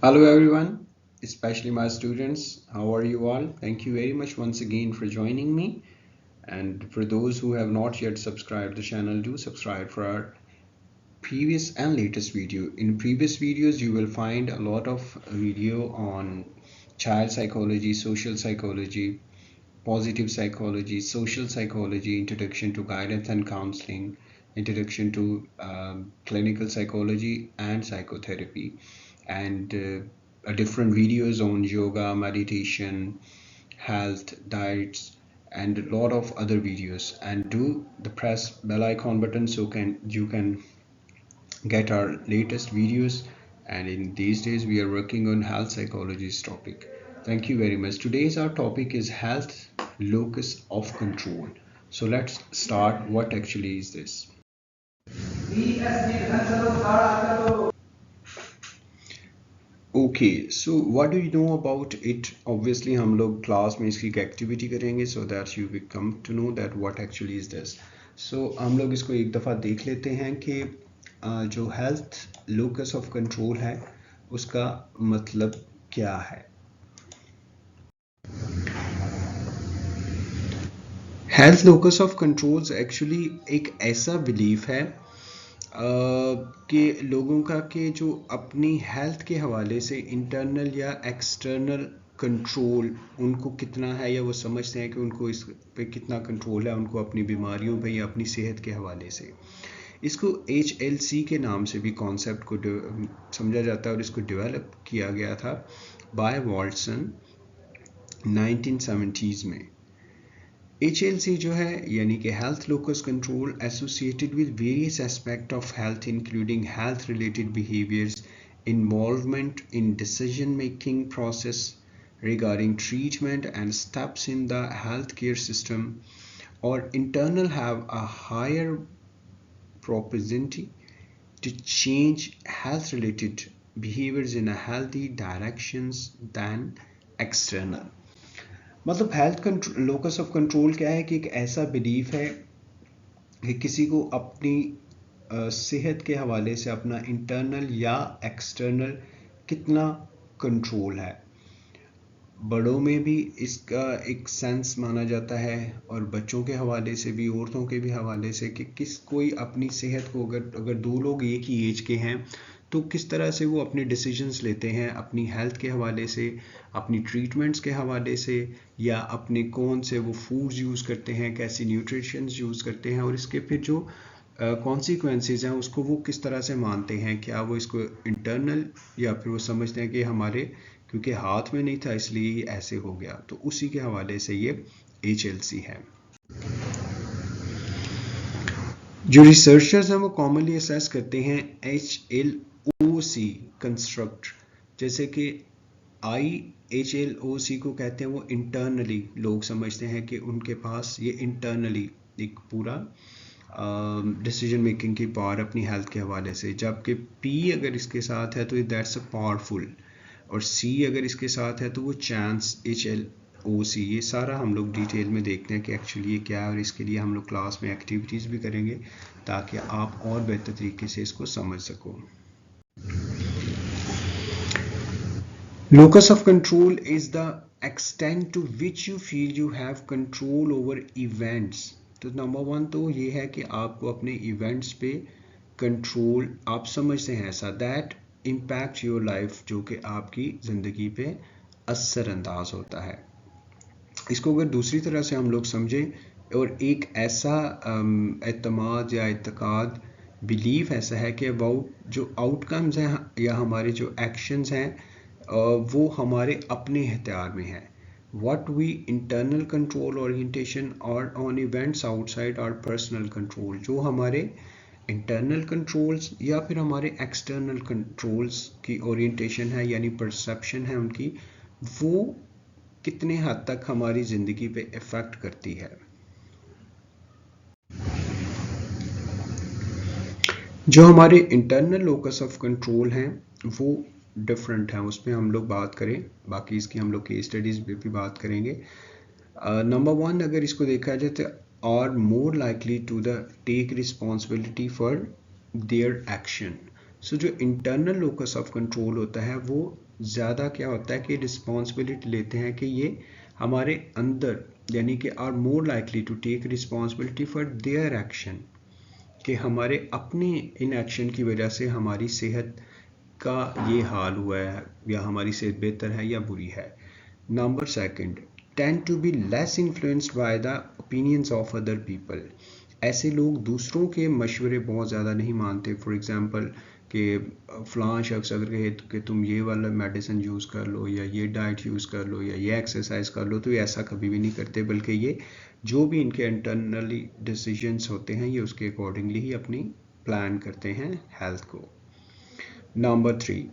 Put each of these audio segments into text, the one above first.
Hello everyone, especially my students. How are you all? Thank you very much once again for joining me. And for those who have not yet subscribed the channel, do subscribe for our previous and latest video. In previous videos, you will find a lot of video on child psychology, social psychology, positive psychology, social psychology, introduction to guidance and counseling, introduction to clinical psychology and psychotherapy, and different videos on yoga, meditation, health, diets, and a lot of other videos. And do the press bell icon button so you can get our latest videos. And in these days we are working on health psychology's topic. Thank you very much. Today's our topic is health locus of control. So let's start. What actually is this? Okay, so what do you know about it? Obviously हम लोग class में इसकी activity करेंगे so that you will come to know that what actually is this. So हम लोग इसको एक दफ़ा देख लेते हैं कि जो हेल्थ लोकस ऑफ कंट्रोल है उसका मतलब क्या है. Health locus of controls actually एक ऐसा बिलीफ है कि लोगों का कि जो अपनी हेल्थ के हवाले से इंटरनल या एक्सटर्नल कंट्रोल उनको कितना है, या वो समझते हैं कि उनको इस पे कितना कंट्रोल है उनको अपनी बीमारियों पे या अपनी सेहत के हवाले से. इसको HLC के नाम से भी कॉन्सेप्ट को समझा जाता है और इसको डेवलप किया गया था बाय वॉल्सन 1970s में. HLC जो है यानी कि health locus control associated with various aspect of health including health related behaviours, involvement in decision making process regarding treatment and steps in the healthcare system, or internal have a higher propensity to change health related behaviors in a healthy directions than external. मतलब health locus of control क्या है कि एक ऐसा belief है कि किसी को अपनी सेहत के हवाले से अपना इंटरनल या एक्सटर्नल कितना कंट्रोल है. बड़ों में भी इसका एक सेंस माना जाता है और बच्चों के हवाले से भी, औरतों के भी हवाले से कि किस कोई अपनी सेहत को अगर दो लोग एक ही एज के हैं तो किस तरह से वो अपने डिसीजंस लेते हैं अपनी हेल्थ के हवाले से, अपनी ट्रीटमेंट्स के हवाले से, या अपने कौन से वो फूड्स यूज़ करते हैं, कैसी न्यूट्रिशंस यूज़ करते हैं, और इसके फिर जो कॉन्सिक्वेंसेस हैं उसको वो किस तरह से मानते हैं. क्या वो इसको इंटरनल या फिर वो समझते हैं कि हमारे क्योंकि हाथ में नहीं था इसलिए ये ऐसे हो गया. तो उसी के हवाले से ये HLC है. जो रिसर्चर्स हैं वो कॉमनली असेस करते हैं HLOC कंस्ट्रक्ट, जैसे कि HLOC को कहते हैं वो इंटरनली लोग समझते हैं कि उनके पास ये इंटरनली एक पूरा डिसीजन मेकिंग की पावर अपनी हेल्थ के हवाले से, जबकि P अगर इसके साथ है तो दैट्स अ पावरफुल, और C अगर इसके साथ है तो वो चांस HLOC. ये सारा हम लोग डिटेल में देखते हैं कि एक्चुअली ये क्या है, और इसके लिए हम लोग क्लास में एक्टिविटीज़ भी करेंगे ताकि आप और बेहतर तरीके से इसको समझ सको. Locus of control is the extent to which you feel you have control over events. तो नंबर वन तो ये है कि आपको अपने इवेंट्स पे कंट्रोल आप समझते हैं ऐसा दैट इम्पैक्ट योर लाइफ, जो कि आपकी ज़िंदगी पे असरअंदाज होता है. इसको अगर दूसरी तरह से हम लोग समझें और एक ऐसा एतमाद या एतकाद बिलीफ ऐसा है कि अबाउट जो आउटकम्स हैं या हमारे जो एक्शंस हैं वो हमारे अपने इख्तियार में है. what we internal control orientation or on events outside our personal control, जो हमारे इंटरनल कंट्रोल्स या फिर हमारे एक्सटर्नल कंट्रोल्स की ओरिएंटेशन है यानी परसेप्शन है उनकी, वो कितने हद तक हमारी ज़िंदगी पे इफ़ेक्ट करती है. जो हमारे इंटरनल लोकस ऑफ कंट्रोल हैं वो डिफरेंट हैं, उस पर हम लोग बात करें, बाकी इसकी हम लोग केस स्टडीज़ पे भी बात करेंगे. नंबर वन अगर इसको देखा जाए तो are more likely to the take responsibility for their action. So जो इंटरनल लोकस ऑफ कंट्रोल होता है वो ज़्यादा क्या होता है कि रिस्पॉन्सिबिलिटी लेते हैं कि ये हमारे अंदर, यानी कि are more likely to take responsibility for their action, कि हमारे अपने इन एक्शन की वजह से हमारी सेहत का ये हाल हुआ है, या हमारी सेहत बेहतर है या बुरी है। Number second, tend to be less influenced by the opinions of other people. ऐसे लोग दूसरों के मशवरे बहुत ज़्यादा नहीं मानते। फॉर एग्जांपल कि फ़लाँ शख्स अगर कहे कि तुम ये वाला मेडिसिन यूज़ कर लो, या ये डाइट यूज़ कर लो, या ये एक्सरसाइज कर लो, तो ये ऐसा कभी भी नहीं करते, बल्कि ये जो भी इनके इंटरनली डिसीजंस होते हैं ये उसके अकॉर्डिंगली ही अपनी प्लान करते हैं हेल्थ को। Number 3.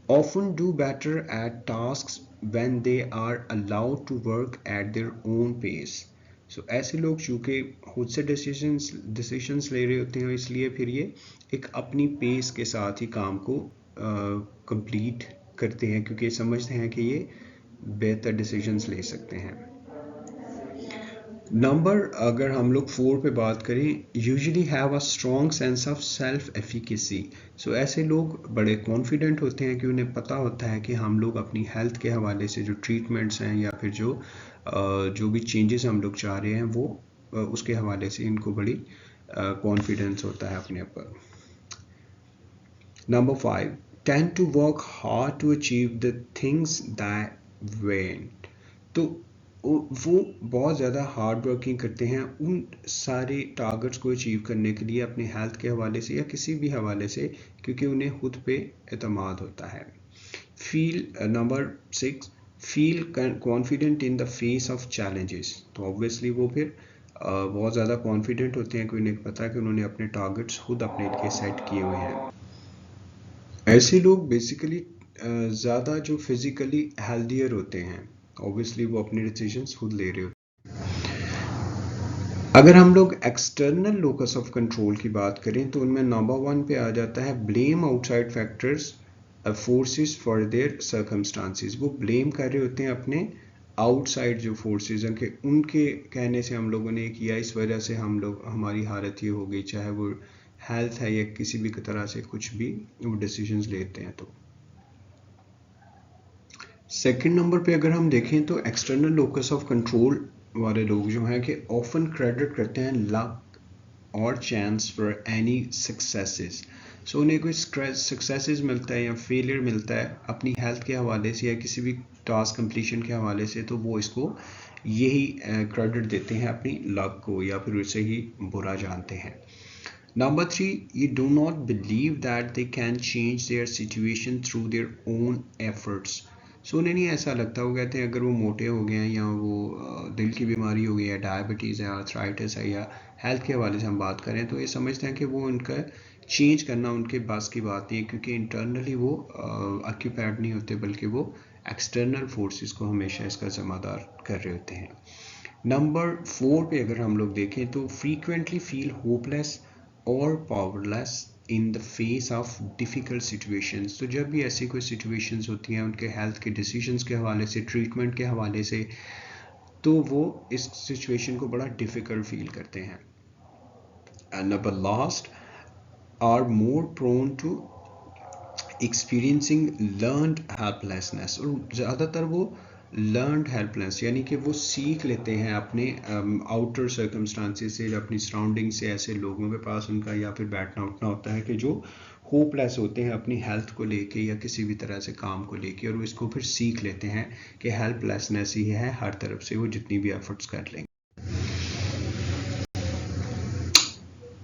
Often do better at tasks when they are allowed to work at their own pace. So ऐसे लोग चूँकि खुद से डिसीजंस ले रहे होते हैं, इसलिए फिर ये एक अपनी पेस के साथ ही काम को कंप्लीट करते हैं, क्योंकि समझते हैं कि ये बेहतर डिसीजंस ले सकते हैं। नंबर अगर हम लोग 4 पे बात करें, usually have a strong sense of self efficacy. So ऐसे लोग बड़े कॉन्फिडेंट होते हैं कि उन्हें पता होता है कि हम लोग अपनी हेल्थ के हवाले से जो ट्रीटमेंट्स हैं या फिर जो भी चेंजेस हम लोग चाह रहे हैं वो उसके हवाले से इनको बड़ी कॉन्फिडेंस होता है अपने ऊपर। Number 5, tend to work hard to achieve the things that went. तो वो बहुत ज़्यादा हार्ड वर्किंग करते हैं उन सारे टारगेट्स को अचीव करने के लिए, अपने हेल्थ के हवाले से या किसी भी हवाले से, क्योंकि उन्हें खुद पे एतमाद होता है। Number 6, feel confident in the face of challenges. तो ऑब्वियसली वो फिर बहुत ज़्यादा कॉन्फिडेंट होते हैं कि उन्हें पता है कि उन्होंने अपने टारगेट्स खुद अपने लिए सेट किए हुए हैं। ऐसे लोग बेसिकली ज़्यादा जो फिज़िकली हेल्दियर होते हैं, ऑब्वियसली वो अपने डिसीजंस खुद ले रहे होते हैं। अगर हम लोग एक्सटर्नल लोकस ऑफ कंट्रोल की बात करें तो उनमें नंबर 1 पे आ जाता है blame outside factors forces for their circumstances. वो ब्लेम कर रहे होते हैं अपने आउटसाइड जो फोर्सेस हैं कि उनके कहने से हम लोगों ने किया, इस वजह से हमारी हालत ये हो गई, चाहे वो हेल्थ है या किसी भी तरह से कुछ भी वो डिसीजंस लेते हैं। तो सेकंड नंबर पे अगर हम देखें तो एक्सटर्नल लोकस ऑफ कंट्रोल वाले लोग जो हैं कि ऑफन क्रेडिट करते हैं लक और चांस फॉर एनी सक्सेसेस। सो उन्हें कोई सक्सेसेस मिलता है या फेलियर मिलता है अपनी हेल्थ के हवाले से या किसी भी टास्क कंप्लीशन के हवाले से, तो वो इसको यही क्रेडिट देते हैं अपनी लक को, या फिर उसे ही बुरा जानते हैं। Number 3, you do not believe that they can change their situation through their own efforts. सो उन्हें नहीं ऐसा लगता, वो कहते हैं अगर वो मोटे हो गए हैं या वो दिल की बीमारी हो गई है, डायबिटीज़ है, आर्थराइटिस है, या हेल्थ के हवाले से हम बात करें, तो ये समझते हैं कि वो उनका चेंज करना उनके बस की बात नहीं है, क्योंकि इंटरनली वो ऑक्यूपाइड नहीं होते, बल्कि वो एक्सटर्नल फोर्सेस को हमेशा इसका ज़िम्मेदार कर रहे होते हैं। नंबर 4 पे अगर हम लोग देखें तो फ्रीक्वेंटली फील होपलेस और powerless in the face of difficult situations. तो जब भी ऐसी कोई सिचुएशंस होती हैं उनके हेल्थ के डिसीजंस के हवाले से, ट्रीटमेंट के हवाले से, तो वो इस सिचुएशन को बड़ा डिफ़िकल्ट फील करते हैं। And number last, are more prone to experiencing learned helplessness. और ज़्यादातर वो लर्नड हेल्पलेस यानी कि वो सीख लेते हैं अपने आउटर सर्कमस्टांसेस से, अपनी सराउंडिंग से, ऐसे लोगों के पास उनका या फिर बैठना उठना होता है कि जो होपलेस होते हैं अपनी हेल्थ को लेके या किसी भी तरह से काम को लेके, और वो इसको फिर सीख लेते हैं कि हेल्पलेसनेस ही है हर तरफ से, वो जितनी भी एफर्ट्स कर लेंगे।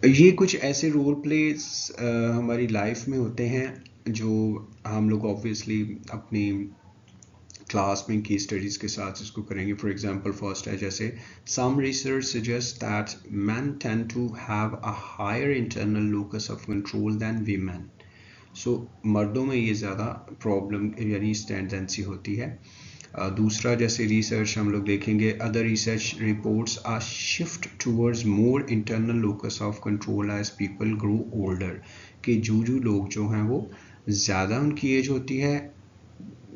ये कुछ ऐसे रोल प्लेस हमारी लाइफ में होते हैं जो हम लोग ऑब्वियसली अपनी क्लास में की स्टडीज़ के साथ इसको करेंगे। फॉर एग्जांपल फर्स्ट है जैसे some research suggest that men tend to have a higher internal locus of control than women। सो मर्दों में ये ज़्यादा प्रॉब्लम यानी इस टेंडेंसी होती है। दूसरा जैसे रिसर्च हम लोग देखेंगे, other research reports are shift towards more internal locus of control as people grow older. कि जो लोग जो हैं वो ज़्यादा उनकी एज होती है,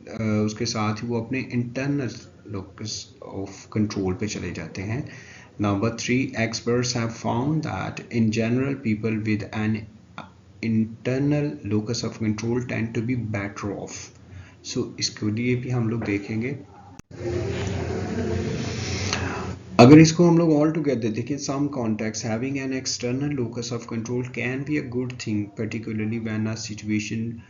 उसके साथ ही वो अपने इंटरनल लोकस ऑफ कंट्रोल पे चले जाते हैं। Number 3, experts have found that in general people with an internal locus of control tend to be better off। सो इसके लिए भी हम लोग देखेंगे। अगर इसको हम लोग ऑल टुगेदर देखें, some context having an external locus of control can be a good thing, particularly when a situation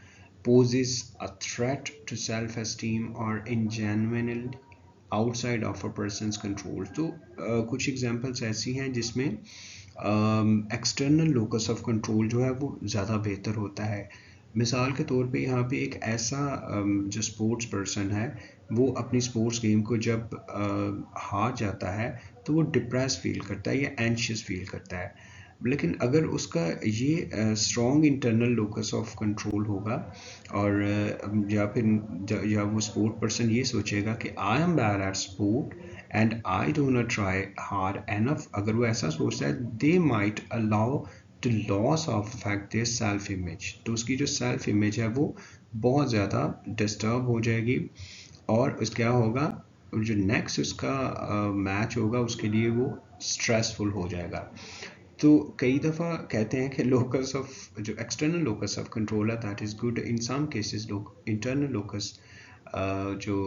poses a threat to self-esteem or in genuine outside of a person's control। तो कुछ examples ऐसी हैं जिसमें external locus of control जो है वो ज़्यादा बेहतर होता है। मिसाल के तौर पे यहाँ पे एक ऐसा जो स्पोर्ट्स पर्सन है वो अपनी स्पोर्ट्स गेम को जब हार जाता है तो वो डिप्रेस फील करता है या एंशियस फील करता है। लेकिन अगर उसका ये strong internal locus of control होगा और या फिर या वो स्पोर्ट पर्सन ये सोचेगा कि I am bad at sport and I do not try hard enough, अगर वो ऐसा सोचता है they might allow to loss of affect their self image, तो उसकी जो सेल्फ इमेज है वो बहुत ज़्यादा डिस्टर्ब हो जाएगी और उस क्या होगा, जो नेक्स्ट उसका मैच होगा उसके लिए वो स्ट्रेसफुल हो जाएगा। तो कई दफ़ा कहते हैं कि लोकस ऑफ जो एक्सटर्नल लोकस ऑफ कंट्रोल है that is good, in some cases लोग इंटरनल लोकस जो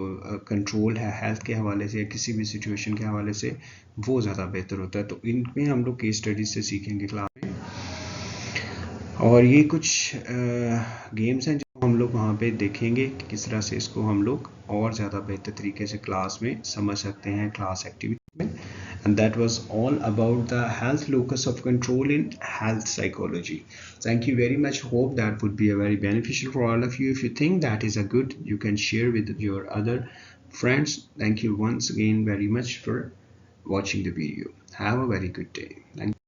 कंट्रोल है हेल्थ के हवाले से या किसी भी सिचुएशन के हवाले से वो ज़्यादा बेहतर होता है। तो इनमें हम लोग केस स्टडीज से सीखेंगे क्लास में, और ये कुछ गेम्स हैं जो हम लोग वहाँ पे देखेंगे कि किस तरह से इसको हम लोग और ज़्यादा बेहतर तरीके से क्लास में समझ सकते हैं क्लास एक्टिविटी में। And that was all about the health locus of control in health psychology. Thank you very much. Hope that would be a very beneficial for all of you. If you think that is a good, you can share with your other friends. Thank you once again very much for watching the video. Have a very good day. Thank you.